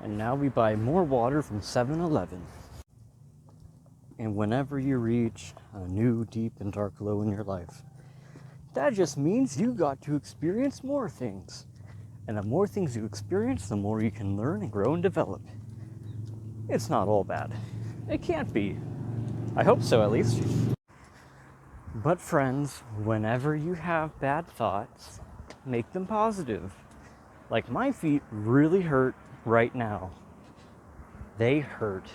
And now we buy more water from 7-Eleven. And whenever you reach a new deep and dark low in your life, that just means you got to experience more things. And the more things you experience, the more you can learn and grow and develop. It's not all bad. It can't be. I hope so, at least. But friends, whenever you have bad thoughts, make them positive. Like my feet really hurt right now. They hurt.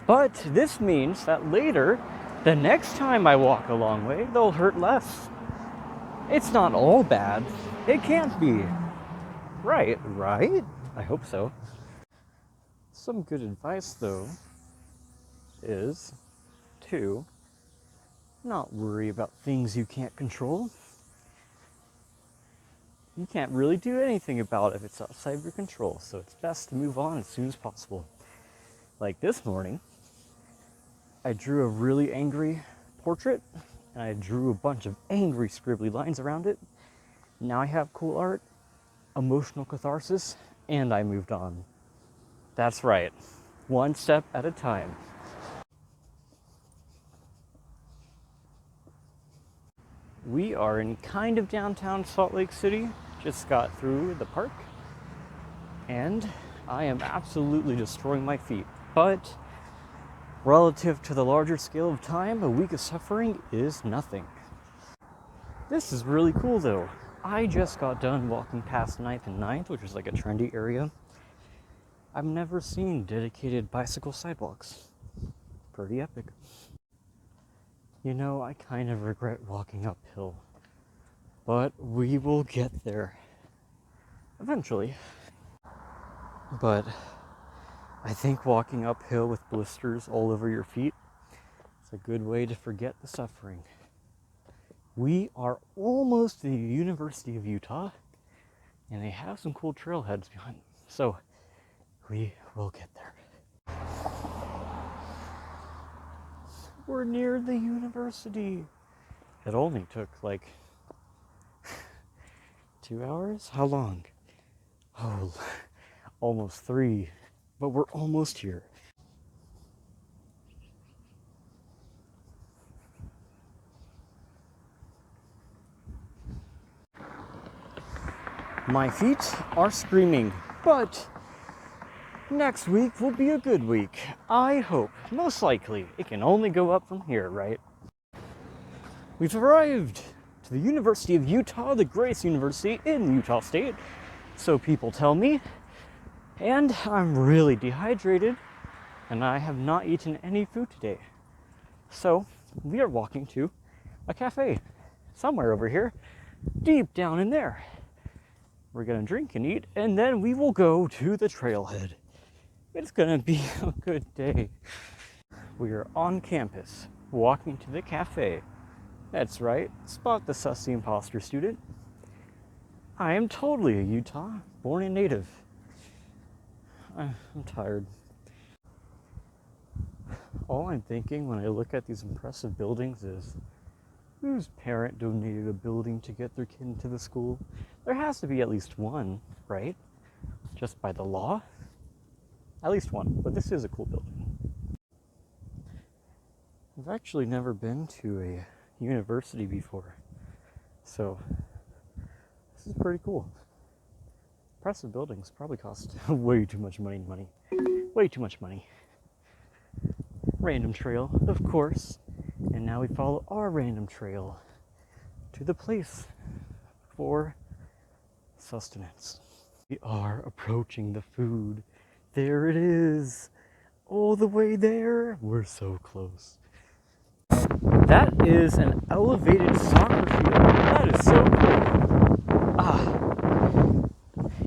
But this means that later, the next time I walk a long way, they'll hurt less. It's not all bad. It can't be. Right? I hope so. Some good advice, though, is to not worry about things you can't control. You can't really do anything about it if it's outside of your control, so it's best to move on as soon as possible. Like this morning, I drew a really angry portrait, and I drew a bunch of angry scribbly lines around it. Now I have cool art, emotional catharsis, and I moved on. That's right, one step at a time. We are in kind of downtown Salt Lake City, just got through the park, and I am absolutely destroying my feet. But relative to the larger scale of time, a week of suffering is nothing. This is really cool though. I just got done walking past 9th and 9th, which is like a trendy area. I've never seen dedicated bicycle sidewalks. Pretty epic. You know, I kind of regret walking uphill, but we will get there eventually. But I think walking uphill with blisters all over your feet is a good way to forget the suffering. We are almost at the University of Utah, and they have some cool trailheads behind them, so we will get there. We're near the university. It only took like 2 hours? How long? Oh, almost 3, but we're almost here. My feet are screaming, but next week will be a good week. I hope. Most likely. It can only go up from here, right? We've arrived to the University of Utah, the greatest university in Utah State, so people tell me. And I'm really dehydrated, and I have not eaten any food today. So we are walking to a cafe somewhere over here, deep down in there. We're gonna drink and eat, and then we will go to the trailhead. It's gonna be a good day. We are on campus, walking to the cafe. That's right, spot the sussy imposter student. I am totally a Utah, born and native. I'm tired. All I'm thinking when I look at these impressive buildings is, whose parent donated a building to get their kid into the school? There has to be at least one, right? Just by the law? At least one, but this is a cool building. I've actually never been to a university before, so this is pretty cool. Impressive buildings probably cost way too much money. Way too much money. Random trail, of course. And now we follow our random trail to the place for sustenance. We are approaching the food. There it is. All the way there. We're so close. That is an elevated soccer field. That is so cool.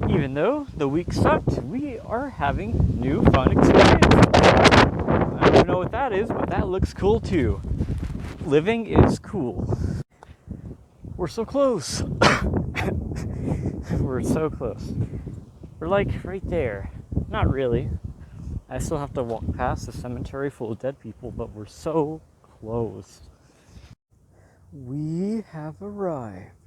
Even though the week sucked, we are having new fun experiences. I don't know what that is, but that looks cool too. Living is cool. We're so close. We're so close. We're like right there. Not really. I still have to walk past the cemetery full of dead people, but we're so close. We have arrived.